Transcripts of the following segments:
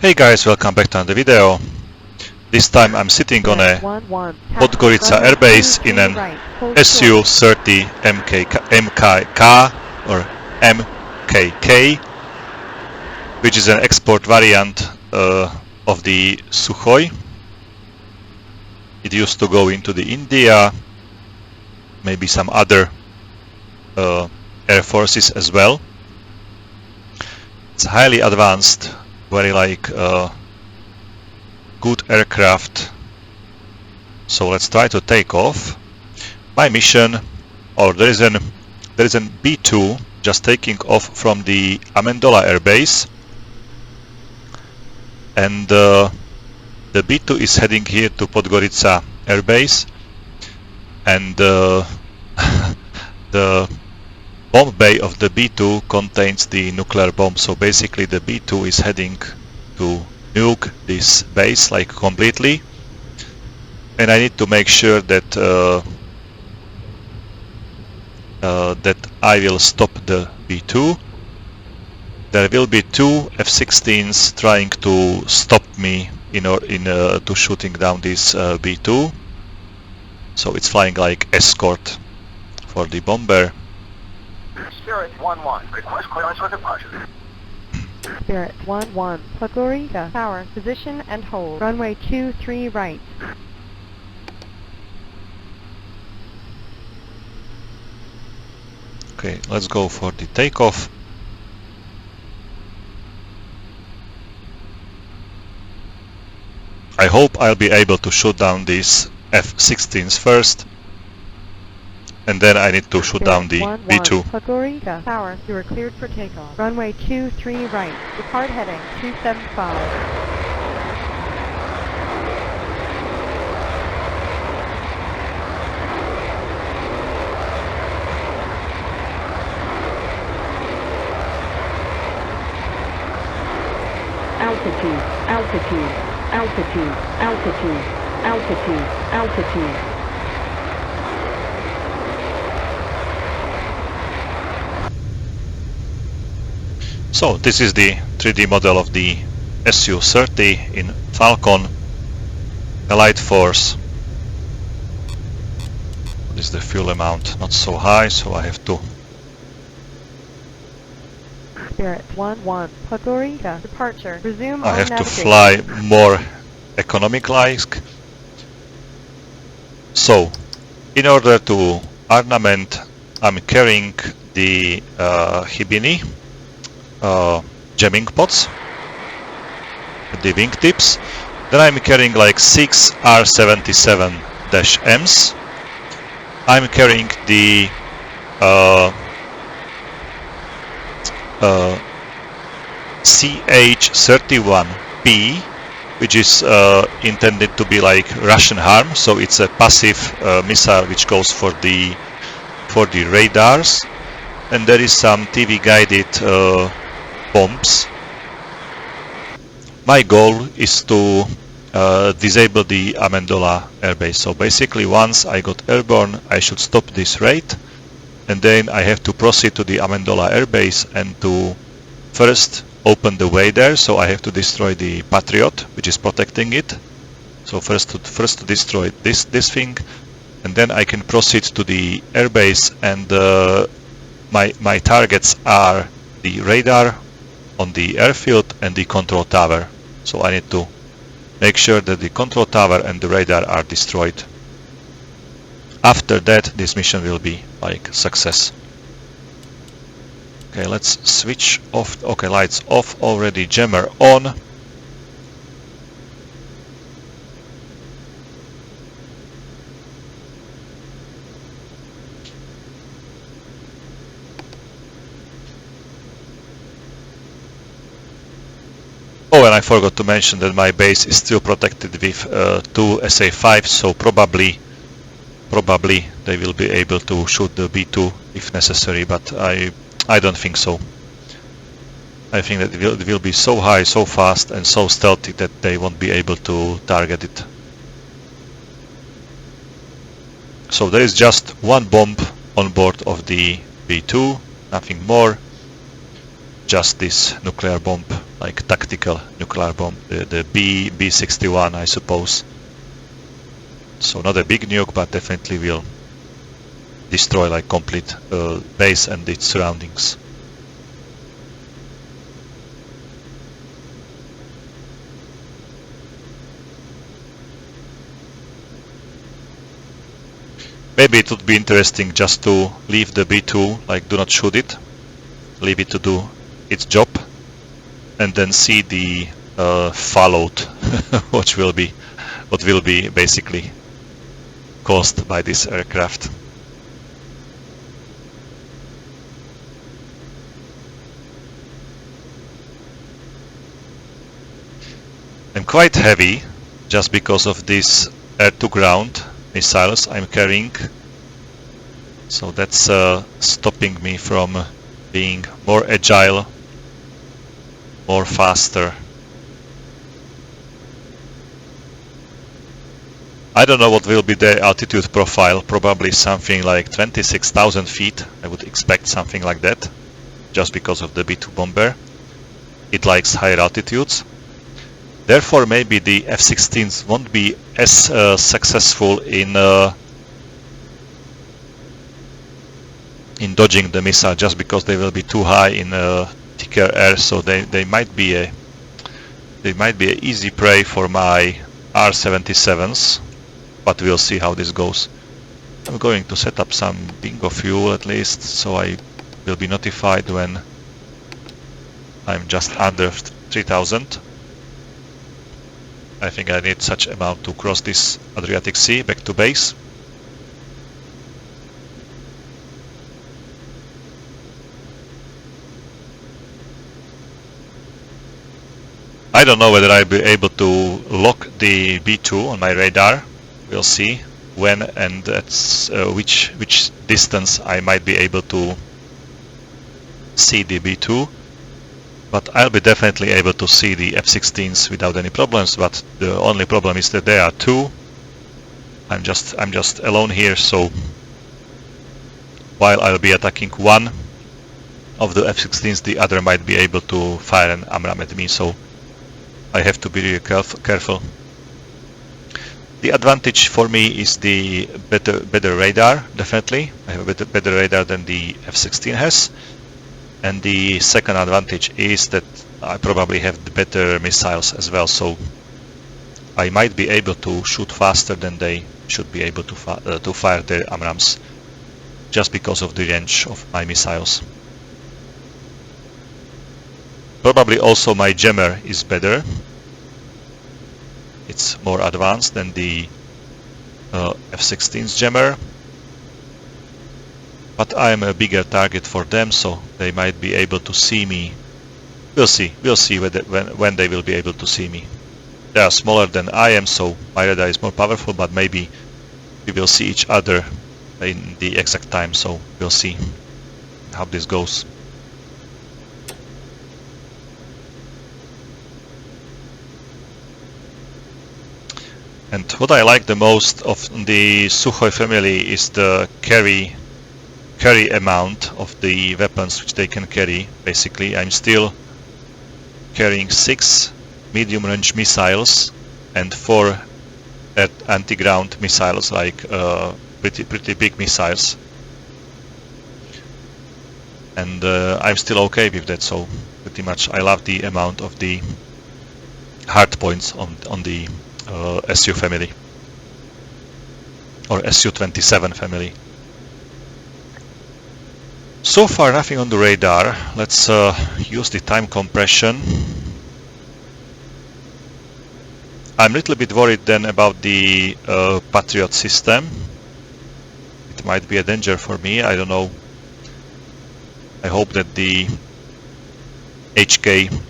Hey guys, welcome back to another video. This time I'm sitting on a Podgorica airbase in an Su30MKK or MKK, which is an export variant of the Sukhoi. It used to go into the India, maybe some other air forces as well. It's highly advanced, very good aircraft. So let's try to take off. My mission, or there is an B-2 just taking off from the Amendola Air Base, and the B-2 is heading here to Podgorica Air Base, and the bomb bay of the B-2 contains the nuclear bomb. So basically the B-2 is heading to nuke this base completely, and I need to make sure that that I will stop the B-2. There will be 2F-16s trying to stop me to shooting down this B-2. So it's flying like escort for the bomber. Spirit 1-1, request clearance for departure. Spirit 1-1, Podgorica Tower, position and hold. Runway 23 right. Okay, let's go for the takeoff. I hope I'll be able to shoot down these F-16s first, and then I need to shoot down the B-2. Podgorica Tower, you are cleared for takeoff. Runway 23 right. Depart heading 275. Altitude, altitude, altitude, altitude, altitude, altitude. So this is the 3D model of the Su30 in Falcon, a light force. What is the fuel amount? Not so high, so I have to... Spirit 1-1, Podgorica, departure. Resume I on have to navigation. fly more economic-like. So, in order to ornament, I'm carrying the Hibini jamming pods, the wingtips. Then I'm carrying like 6 R77-Ms. I'm carrying the CH-31P, which is intended to be like Russian harm, so it's a passive missile which goes for the radars, and there is some TV guided bombs. My goal is to disable the Amendola airbase. So basically, once I got airborne, I should stop this raid, and then I have to proceed to the Amendola airbase and to first open the way there. So I have to destroy the Patriot, which is protecting it. So first to destroy this thing, and then I can proceed to the airbase, and my targets are the radar on the airfield and the control tower. So I need to make sure that the control tower and the radar are destroyed. After that, this mission will be like success. Okay, let's switch off. Okay, lights off already, jammer on. Oh, and I forgot to mention that my base is still protected with 2 SA-5, so probably they will be able to shoot the B-2 if necessary, but I don't think so. I think that it will be so high, so fast, and so stealthy that they won't be able to target it. So there is just one bomb on board of the B-2, nothing more, just this nuclear bomb. like tactical nuclear bomb, the B-61, I suppose. So not a big nuke, but definitely will destroy like complete base and its surroundings. Maybe it would be interesting just to leave the B-2, like do not shoot it, leave it to do its job, and then see the fallout, what will be basically caused by this aircraft. I'm quite heavy just because of this air-to-ground missiles I'm carrying, so that's stopping me from being more agile, more faster. I don't know what will be the altitude profile, probably something like 26,000 feet. I would expect something like that, just because of the B-2 bomber. It likes higher altitudes. Therefore, maybe the F-16s won't be as successful in dodging the missile, just because they will be too high in thicker air. So they might be a easy prey for my R-77s. But we'll see how this goes. I'm going to set up some bingo fuel at least, so I will be notified when I'm just under 3000. I think I need such amount to cross this Adriatic Sea back to base. I don't know whether I'll be able to lock the B-2 on my radar. We'll see when and at which distance I might be able to see the B-2, but I'll be definitely able to see the F-16s without any problems. But the only problem is that there are two. I'm just alone here, so while I'll be attacking one of the F-16s, the other might be able to fire an AMRAAM at me, so I have to be really careful. The advantage for me is the better radar, definitely. I have a better radar than the F-16 has. And the second advantage is that I probably have the better missiles as well, so I might be able to shoot faster than they should be able to fire their AMRAAMs, just because of the range of my missiles. Probably also my jammer is better. It's more advanced than the F-16's jammer, but I am a bigger target for them, so they might be able to see me. We'll see when they will be able to see me. They are smaller than I am, so my radar is more powerful, but maybe we will see each other in the exact time, so we'll see how this goes. And what I like the most of the Sukhoi family is the carry amount of the weapons which they can carry. Basically, I'm still carrying 6 medium-range missiles and 4 anti-ground missiles, like pretty big missiles. And I'm still okay with that. So pretty much, I love the amount of the hard points on the Su family, or Su-27 family. So far nothing on the radar. Let's use the time compression. I'm a little bit worried then about the Patriot system. It might be a danger for me, I don't know. I hope that the HK...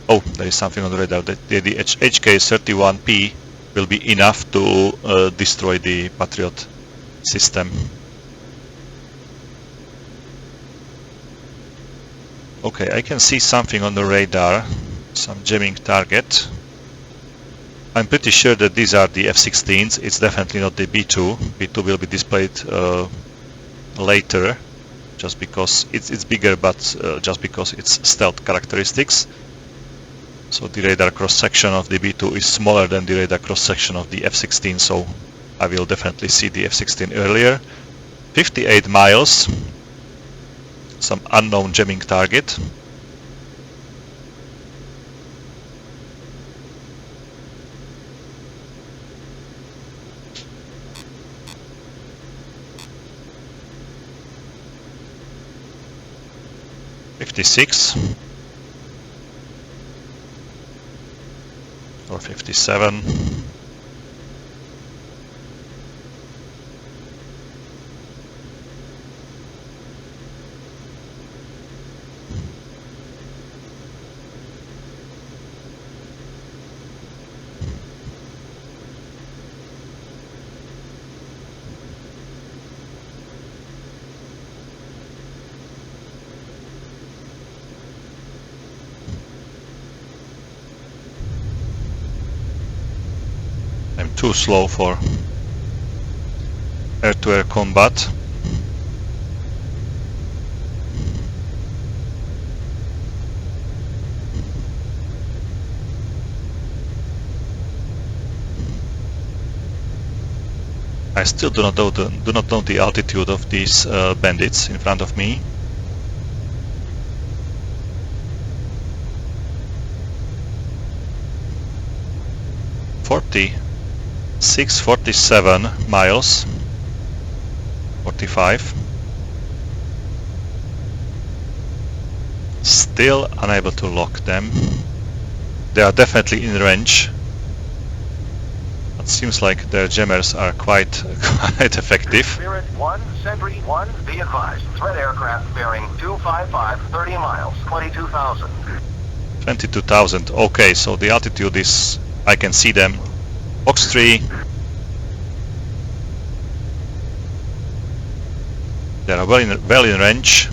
Oh, there is something on the radar. The HK-31P will be enough to destroy the Patriot system. Okay, I can see something on the radar, some jamming target. I'm pretty sure that these are the F-16s. It's definitely not the B-2. B-2 will be displayed later, just because it's bigger, but just because it's stealth characteristics. So the radar cross-section of the B-2 is smaller than the radar cross-section of the F-16, so I will definitely see the F-16 earlier. 58 miles, some unknown jamming target. Or 57. I'm too slow for air-to-air combat. I still do not know the altitude of these bandits in front of me. Six 47 miles, 45. Still unable to lock them. They are definitely in range. It seems like their jammers are quite effective. Spirit 1, Sentry 1, be advised. Threat aircraft bearing 255, 30 miles, 22,000. 22,000. Okay, so the altitude is, I can see them. Box 3. They are well in range.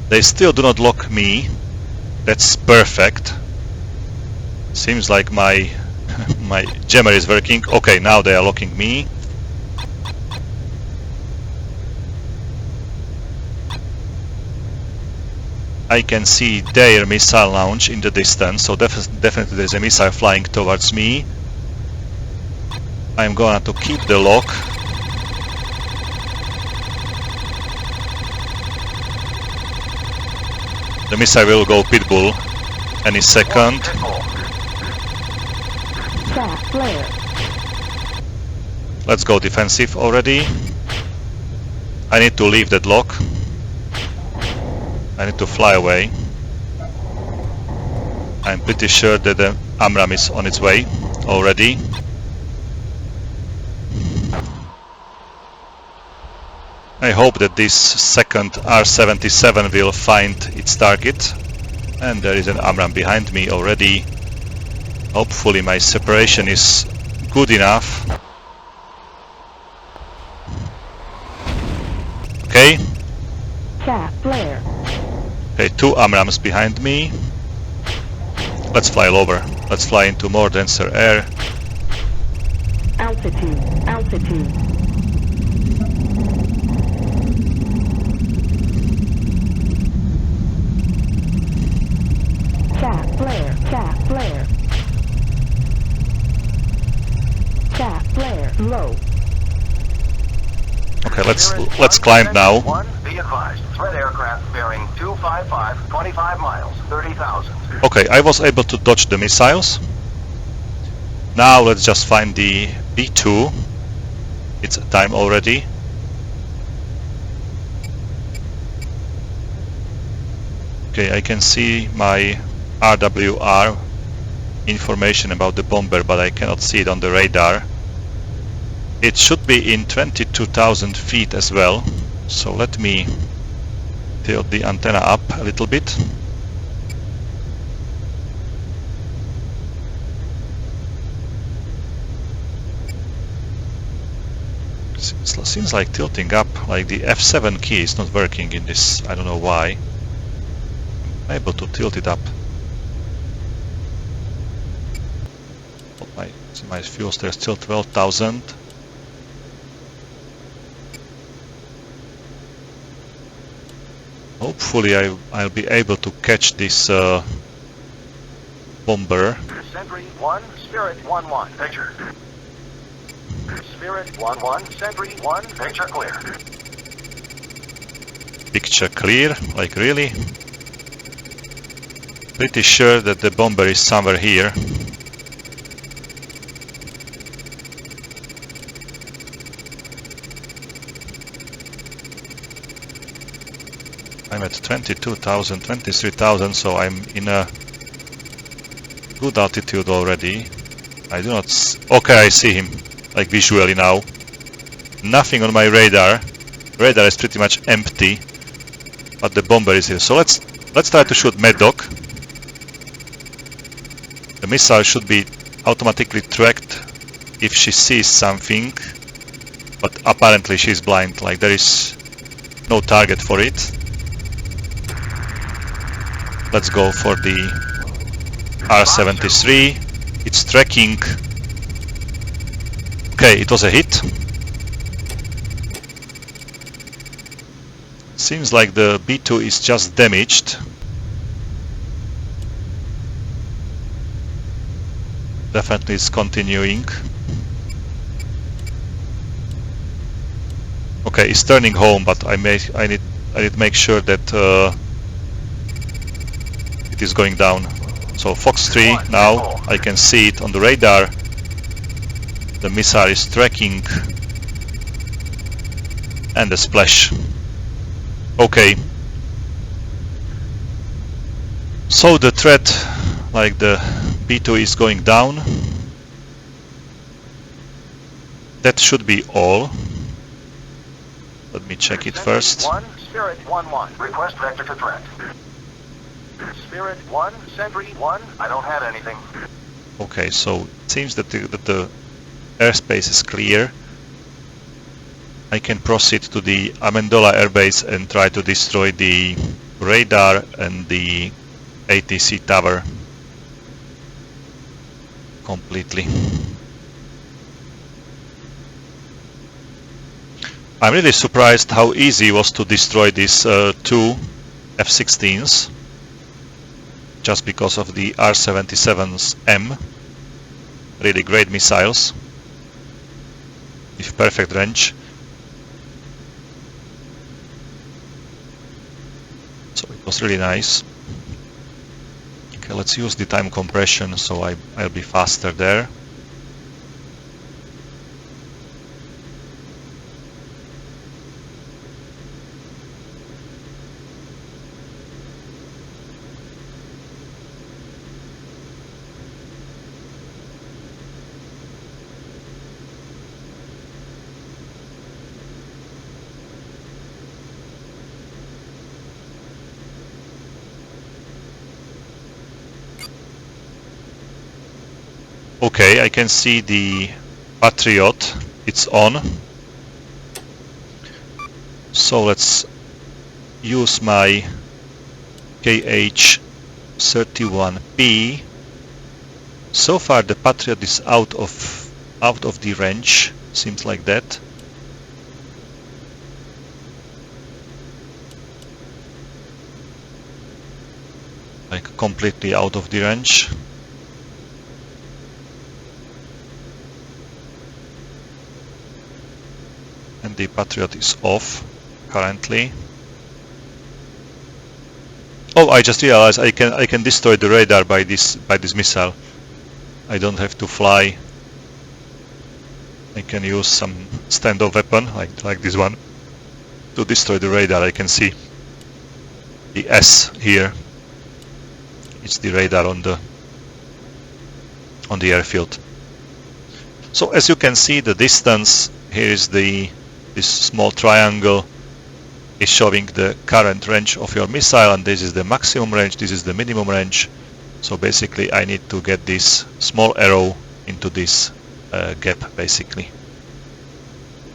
They still do not lock me. That's perfect. Seems like my my jammer is working. Okay, now they are locking me. I can see their missile launch in the distance, so definitely there's a missile flying towards me. I'm going to keep the lock. The missile will go pitbull any second. Let's go defensive already. I need to leave that lock. I need to fly away. I'm pretty sure that the AMRAAM is on its way already. I hope that this second R-77 will find its target. And there is an AMRAAM behind me already. Hopefully my separation is good enough. Okay. Okay, 2 AMRAAMs behind me. Let's fly lower. Let's fly into more denser air. Altitude, altitude. Chaff flare. Chaff flare, low. Okay, let's climb now. One, be advised. Threat aircraft bearing 255, 25 miles, 30,000. Okay, I was able to dodge the missiles. Now let's just find the B-2. It's time already. Okay, I can see my RWR information about the bomber, but I cannot see it on the radar. It should be in 22,000 feet as well, so let me tilt the antenna up a little bit. Seems like tilting up, like the F7 key is not working in this, I don't know why. I'm able to tilt it up. My fuel there's still 12,000. Hopefully I'll be able to catch this bomber. Sentry 1, Spirit 1-1, picture. Spirit 1-1, Sentry 1, picture clear. Picture clear, like really? Pretty sure that the bomber is somewhere here. I'm at 22,000, 23,000, so I'm in a good altitude already. I do not... Okay, I see him, like visually now. Nothing on my radar. Radar is pretty much empty, but the bomber is here. So let's try to shoot Mad Dog. The missile should be automatically tracked if she sees something, but apparently she's blind, like there is no target for it. Let's go for the R-73. It's tracking. Okay, it was a hit. Seems like the B-2 is just damaged. Definitely it's continuing. Okay, it's turning home, but I need to make sure that it is going down. So Fox 3 now, I can see it on the radar. The missile is tracking. And the splash. Okay. So the threat, like the B-2 is going down. That should be all. Let me check it first. 1, Spirit 1-1, request vector to threat. Spirit 1, Sentry 1, I don't have anything. Okay, so it seems that the airspace is clear. I can proceed to the Amendola airbase and try to destroy the radar and the ATC tower completely. I'm really surprised how easy it was to destroy these two F-16s just because of the R-77M. Really great missiles with perfect range. So it was really nice. Okay, let's use the time compression so I'll be faster there. Okay, I can see the Patriot, it's on. So let's use my KH-31P. So far the Patriot is out of the range, seems like that. Like completely out of the range. And the Patriot is off currently. Oh, I just realized I can destroy the radar by this missile. I don't have to fly. I can use some standoff weapon like this one to destroy the radar. I can see the S here. It's the radar on the airfield. So as you can see, the distance here is this small triangle is showing the current range of your missile, and this is the maximum range, this is the minimum range. So basically I need to get this small arrow into this gap, basically,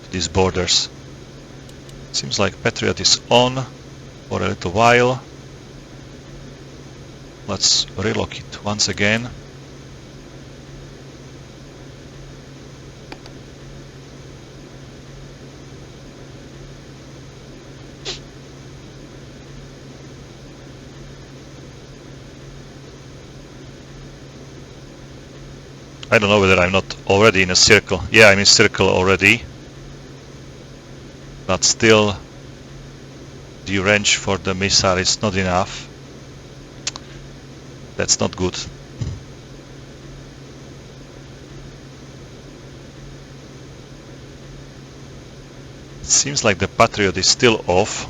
these borders. Seems like Patriot is on for a little while. Let's relock it once again. I don't know whether I'm not already in a circle. Yeah, I'm in circle already. But still, the range for the missile is not enough. That's not good. It seems like the Patriot is still off.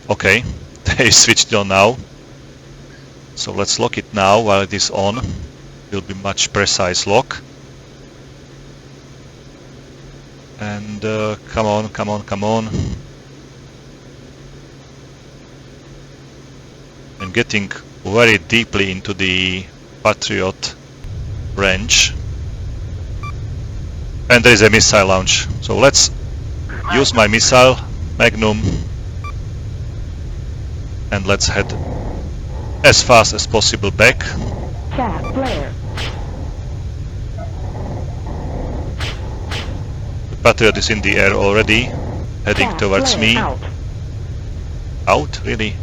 Okay, they switched on now. So let's lock it now while it is on. Will be much precise lock. And come on, come on, come on. I'm getting very deeply into the Patriot range. And there is a missile launch. So let's use my missile, Magnum. And let's head as fast as possible back. Chaff flare. The Patriot is in the air already, heading Chaff towards flare me. out. Out? Really?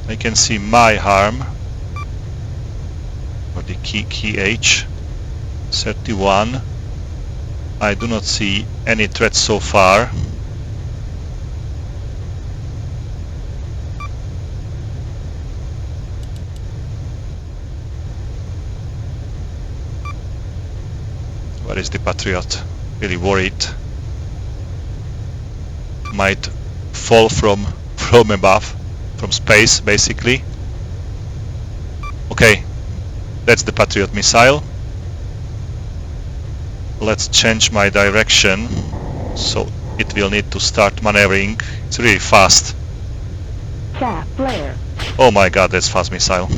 I can see my harm, or the key H, 31. I do not see any threats so far. Where is the Patriot? Really worried. Might fall from above. From space, basically. Okay, that's the Patriot missile. Let's change my direction, so it will need to start maneuvering. It's really fast. Chaff flare. Oh my god, that's fast missile.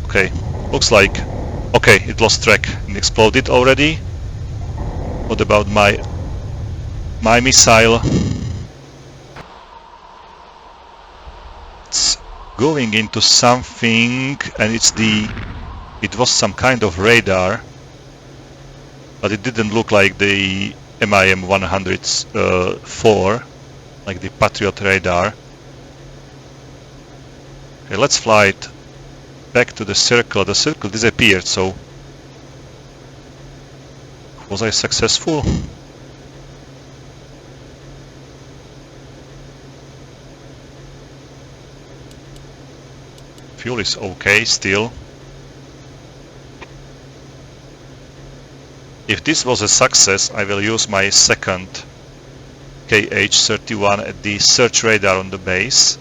Okay, looks like... Okay, it lost track and exploded already. What about my missile? It's going into something, and it was some kind of radar, but it didn't look like the MIM 104, like the Patriot radar. Okay, let's fly it back to the circle. The circle disappeared, so was I successful? Fuel is okay still. If this was a success, I will use my second KH-31 at the search radar on the base,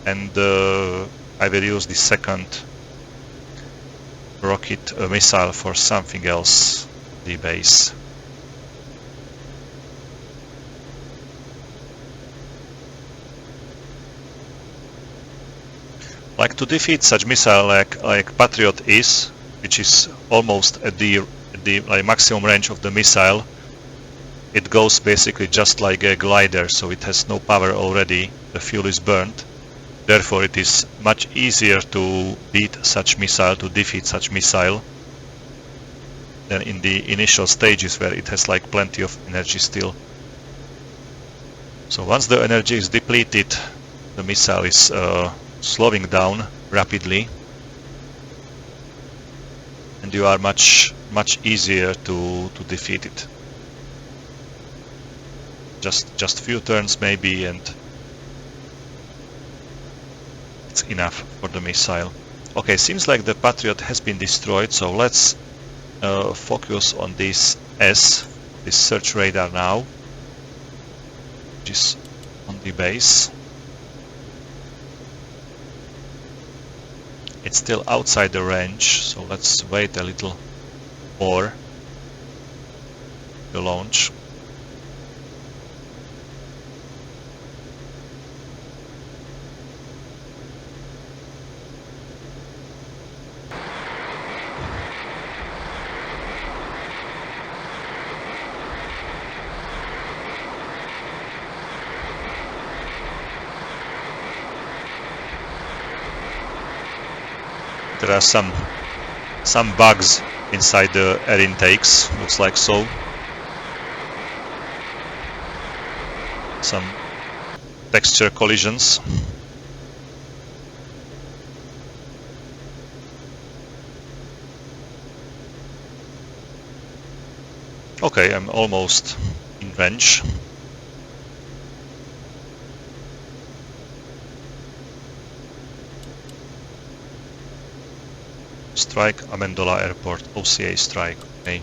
and I will use the second rocket missile for something else. The base. Like to defeat such missile like Patriot is, which is almost at the like maximum range of the missile, it goes basically just like a glider, so it has no power already. The fuel is burnt. Therefore, it is much easier to beat such missile, to defeat such missile, than in the initial stages where it has like plenty of energy still. So once the energy is depleted, the missile is slowing down rapidly, and you are much easier to defeat it. Just few turns maybe, and it's enough for the missile. Okay, seems like the Patriot has been destroyed, so let's focus on this this search radar now, which is on the base. It's still outside the range, so let's wait a little more to launch. There are some some bugs inside the air intakes, looks like so. Some texture collisions. Okay, I'm almost in range. Strike Amendola Airport, OCA strike. Okay.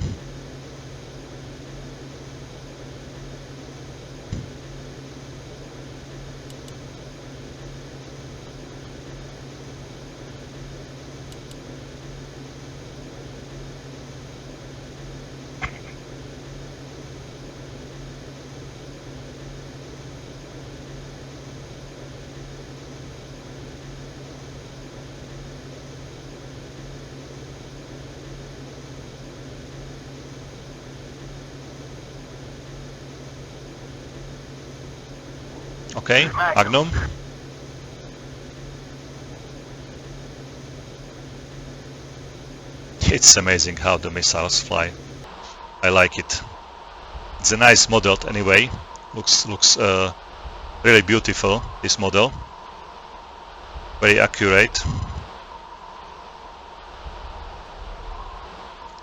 Okay, Magnum. It's amazing how the missiles fly. I like it. It's a nice model anyway. Looks really beautiful, this model. Very accurate.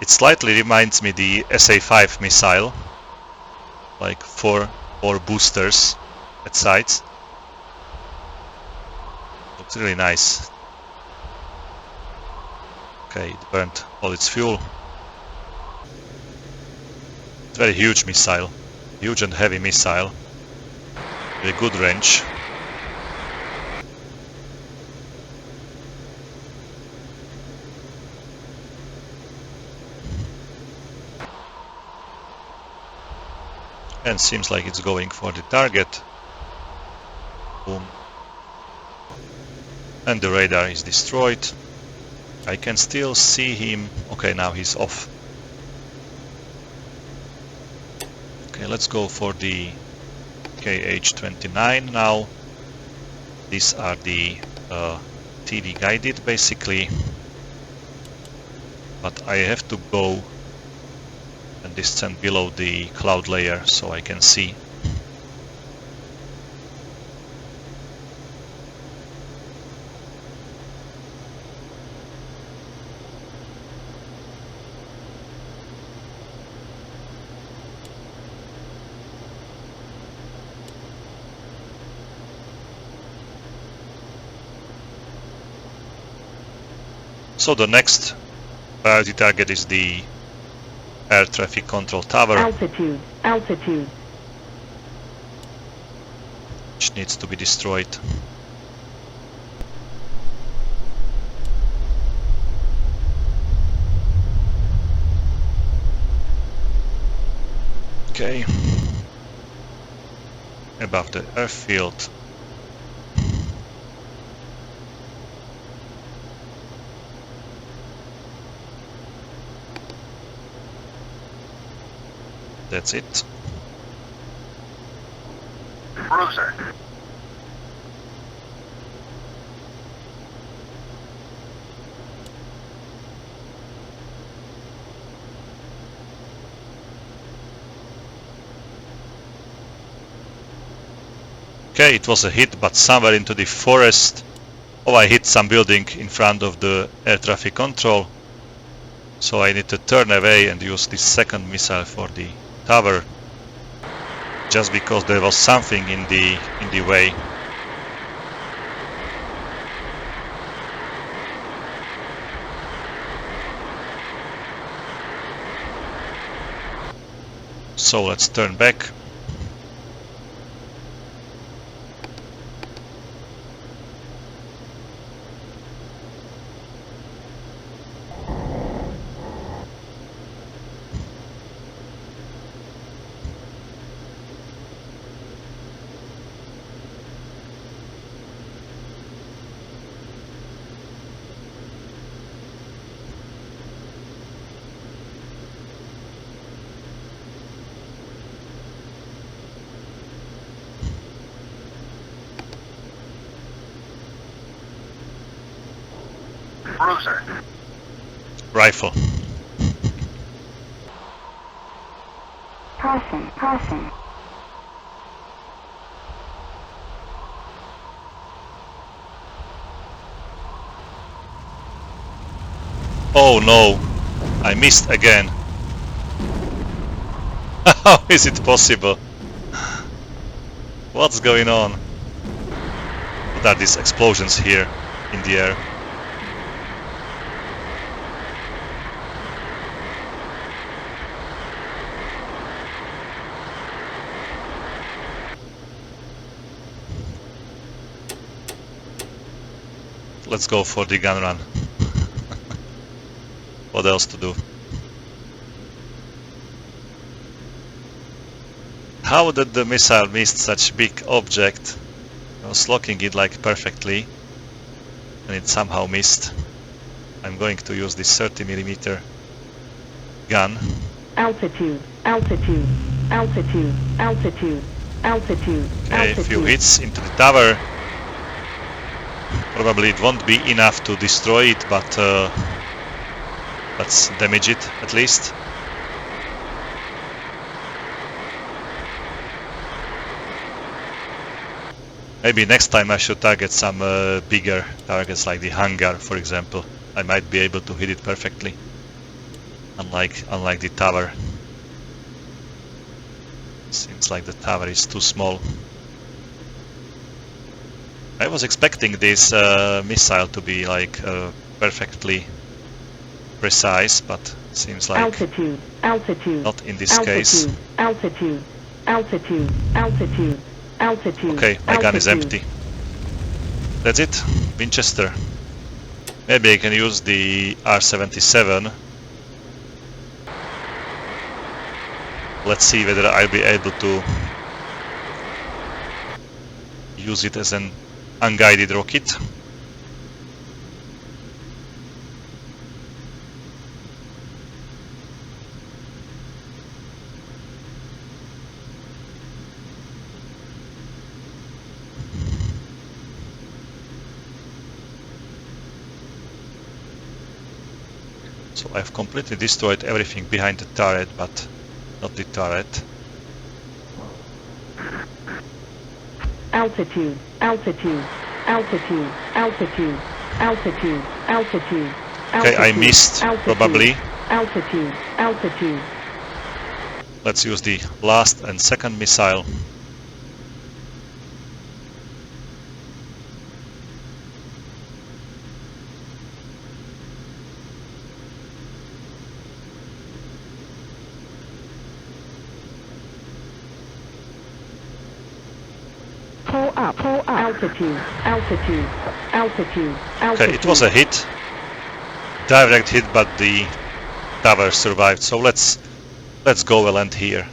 It slightly reminds me the SA-5 missile, like four boosters at sides. Looks really nice. Okay, it burned all its fuel. It's a very huge missile, huge and heavy missile, with a good range. And seems like it's going for the target. Boom. And the radar is destroyed. I can still see him. Okay, now he's off. Okay, let's go for the KH-29 now. These are the TV guided basically. But I have to go and descend below the cloud layer so I can see. So the next priority target is the air traffic control tower, Altitude. Altitude. which needs to be destroyed. Okay. Above the airfield. That's it. Bruiser. Okay, it was a hit, but somewhere into the forest. Oh, I hit some building in front of the air traffic control. So I need to turn away and use this second missile for the tower. Just because there was something in the way. So let's turn back. Bruiser. rifle. Crossing. Oh no, I missed again. How is it possible? What's going on? What are these explosions here in the air? Let's go for the gun run. What else to do? How did the missile miss such big object? I was locking it like perfectly and it somehow missed. I'm going to use this 30mm gun. Altitude. Okay, a few hits into the tower. Probably it won't be enough to destroy it, but let's damage it at least. Maybe next time I should target some bigger targets like the hangar, for example. I might be able to hit it perfectly, unlike the tower. Seems like the tower is too small. I was expecting this missile to be like perfectly precise, but seems like altitude. not in this case. Altitude. Okay, my gun is empty. That's it, Winchester. Maybe I can use the R77. Let's see whether I'll be able to use it as an unguided rocket. So I've completely destroyed everything behind the turret, but not the turret. Altitude. Okay, I missed, probably. Altitude. Let's use the last and second missile. Pull up. Altitude. Okay, it was a hit. Direct hit, but the tower survived. So let's go and land here.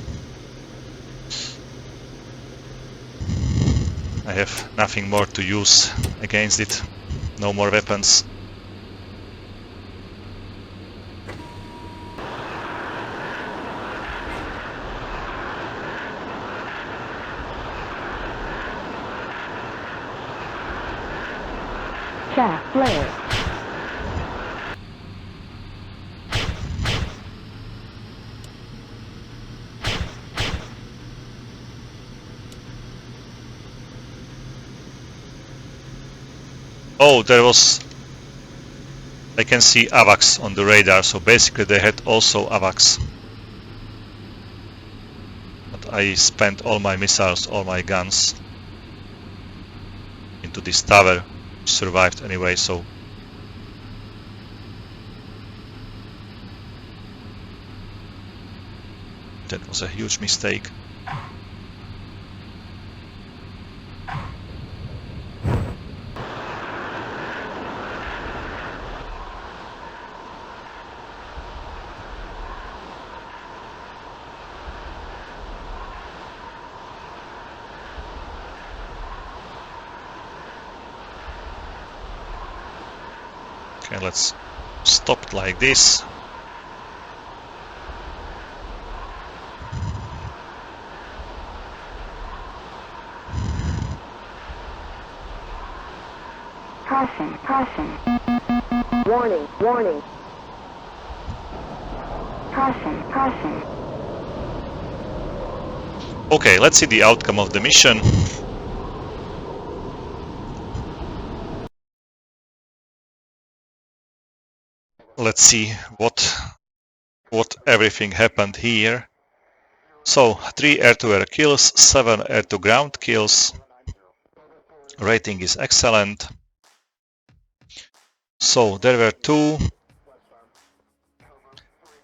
I have nothing more to use against it. No more weapons. Chaff flare. Oh, there was... I can see AVAX on the radar, so basically they had also AVAX. But I spent all my missiles, all my guns into this tower, which survived anyway, so... That was a huge mistake. Okay, let's stop it like this. Caution. Warning. Caution, caution. Okay, let's see the outcome of the mission. Let's see what everything happened here. So 3 air-to-air kills, 7 air-to-ground kills. Rating is excellent. So there were 2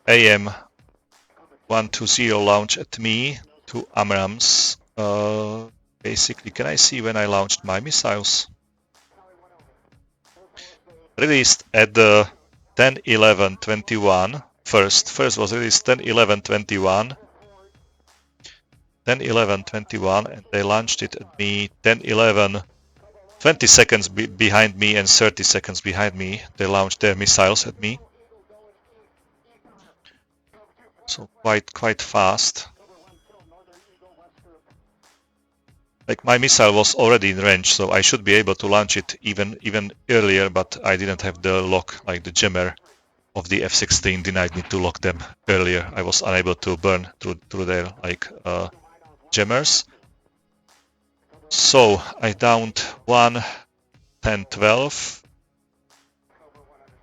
AM-120 launch at me, 2 Abrams. Basically, can I see when I launched my missiles? Released at the 10-11-21. First was released 10-11-21. 10-11-21, and they launched it at me 10-11. 20 seconds behind me and 30 seconds behind me, they launched their missiles at me. So quite fast. Like my missile was already in range, so I should be able to launch it even earlier, but I didn't have the lock, like the jammer of the F-16 denied me to lock them earlier. I was unable to burn through their like jammers. So I downed 1, 10, 12,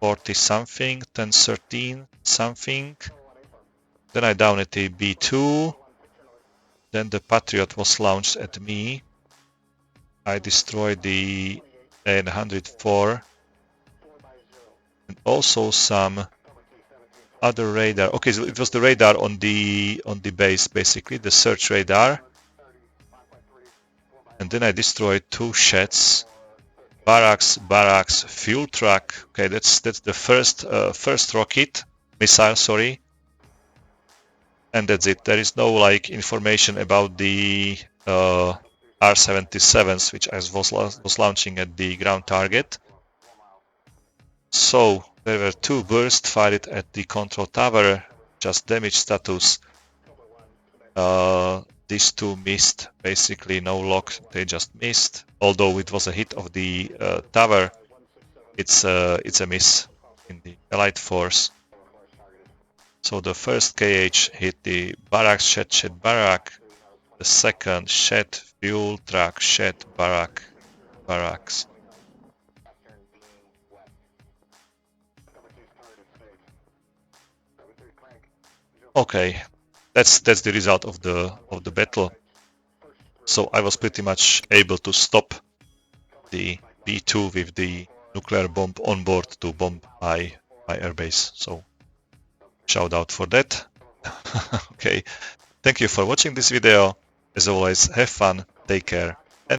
40 something, 10, 13 something. Then I downed at a B-2. Then the Patriot was launched at me. I destroyed the N104 and also some other radar. Okay, so it was the radar on the base, basically the search radar. And then I destroyed 2 sheds, barracks, fuel truck. Okay, that's the first rocket missile. Sorry. And that's it. There is no like information about the R-77s, which I was launching at the ground target. So there were 2 bursts fired at the control tower, just damage status. These 2 missed, basically no lock, they just missed. Although it was a hit of the tower, it's a miss in the Allied force. So the first KH hit the barracks, shed, barrack. The second shed, fuel truck, shed, barracks. Okay, that's the result of the battle. So I was pretty much able to stop the B-2 with the nuclear bomb on board to bomb my airbase. So shout out for that. Okay, thank you for watching this video. As always, have fun, take care.